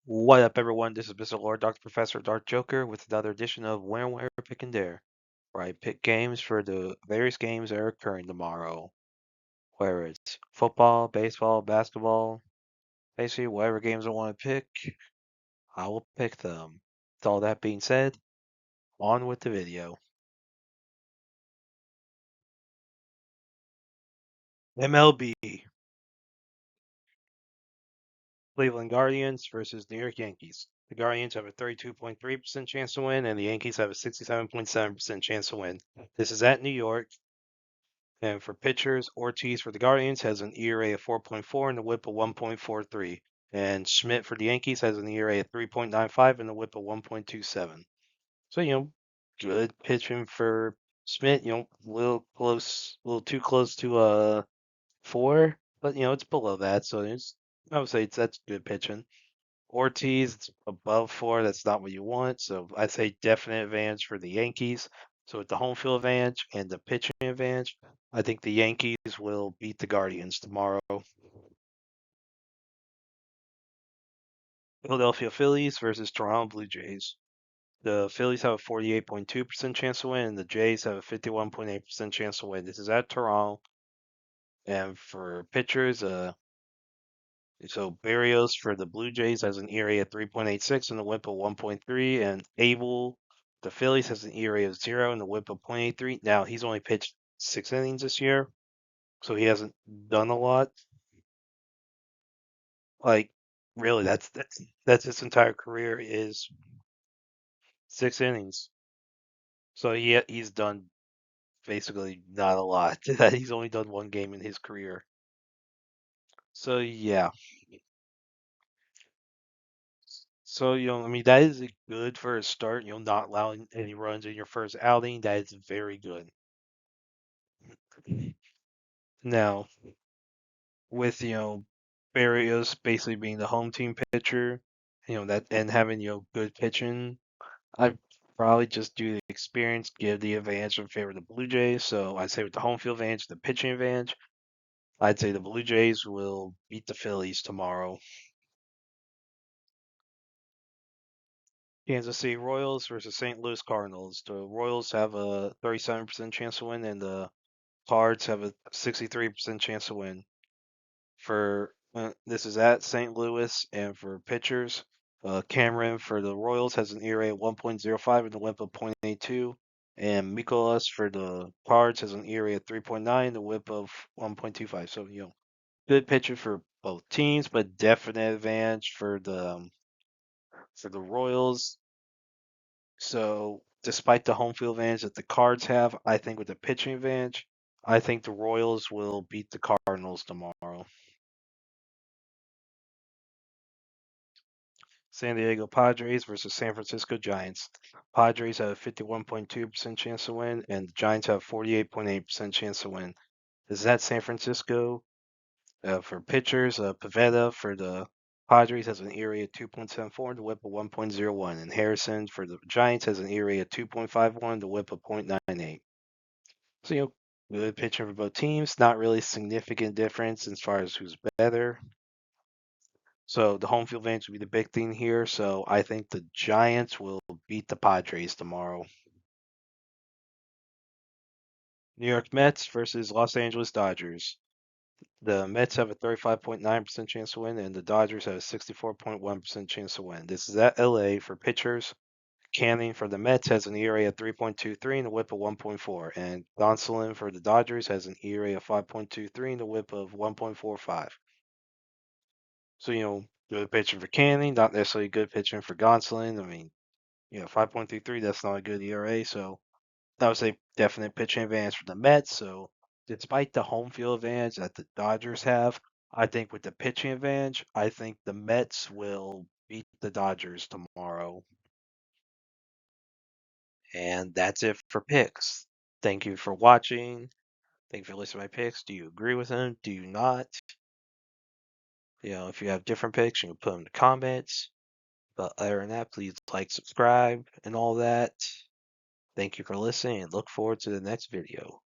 What up, everyone? This is Mr. Lord, Dr. Professor, Dark Joker, with another edition of Where, Pick, and Dare, where I pick games for the various games that are occurring tomorrow. Whether it's football, baseball, basketball, basically whatever games I want to pick, I will pick them. With all that being said, on with the video. MLB, Cleveland Guardians versus New York Yankees. The Guardians have a 32.3% chance to win, and the Yankees have a 67.7% chance to win. This is at New York. And for pitchers, Ortiz for the Guardians has an ERA of 4.4 and a WHIP of 1.43. And Schmidt for the Yankees has an ERA of 3.95 and a WHIP of 1.27. So, good pitching for Schmidt, a little close, a little too close to 4, but it's below that, so I would say that's good pitching. Ortiz, it's above 4. That's not what you want. So I say definite advantage for the Yankees. So with the home field advantage and the pitching advantage, I think the Yankees will beat the Guardians tomorrow. Philadelphia Phillies versus Toronto Blue Jays. The Phillies have a 48.2% chance to win, and the Jays have a 51.8% chance to win. This is at Toronto. And for pitchers, so Barrios for the Blue Jays has an ERA of 3.86 and a WHIP of 1.3, and Abel, the Phillies, has an ERA of 0 and a WHIP of 0.83. Now he's only pitched 6 innings this year, so he hasn't done a lot. Like really, that's his entire career is 6 innings. So he's done basically not a lot. He's only done one game in his career. So yeah. So, I mean, that is good for a start, not allowing any runs in your first outing. That is very good. Now, with, Barrios basically being the home team pitcher, that and having, good pitching, I'd probably just do the experience, give the advantage in favor of the Blue Jays. So I'd say with the home field advantage, the pitching advantage, I'd say the Blue Jays will beat the Phillies tomorrow. Kansas City Royals versus St. Louis Cardinals. The Royals have a 37% chance to win, and the Cards have a 63% chance to win. For this is at St. Louis, and for pitchers, Cameron for the Royals has an ERA of 1.05 and a WHIP of 0.82, and Mikolas for the Cards has an ERA of 3.9 and a WHIP of 1.25. So good pitcher for both teams, but definite advantage for the Royals. So, despite the home field advantage that the Cards have, I think with the pitching advantage, I think the Royals will beat the Cardinals tomorrow. San Diego Padres versus San Francisco Giants. Padres have a 51.2% chance to win, and the Giants have a 48.8% chance to win. This is at San Francisco. For pitchers, Pivetta for the Padres has an ERA of 2.74 and a WHIP of 1.01, and Harrison for the Giants has an ERA of 2.51 and a WHIP of 0.98. So, good pitching for both teams. Not really significant difference as far as who's better. So the home field advantage will be the big thing here. So I think the Giants will beat the Padres tomorrow. New York Mets versus Los Angeles Dodgers. The Mets have a 35.9% chance to win, and the Dodgers have a 64.1% chance to win. This is at LA for pitchers. Canning for the Mets has an ERA of 3.23 and a WHIP of 1.4, and Gonsolin for the Dodgers has an ERA of 5.23 and a WHIP of 1.45. So, good pitching for Canning, not necessarily good pitching for Gonsolin. I mean, 5.33, that's not a good ERA. So that was a definite pitching advantage for the Mets. So despite the home field advantage that the Dodgers have, I think with the pitching advantage, I think the Mets will beat the Dodgers tomorrow. And that's it for picks. Thank you for watching. Thank you for listening to my picks. Do you agree with them? Do you not? If you have different picks, you can put them in the comments. But other than that, please like, subscribe, and all that. Thank you for listening, and look forward to the next video.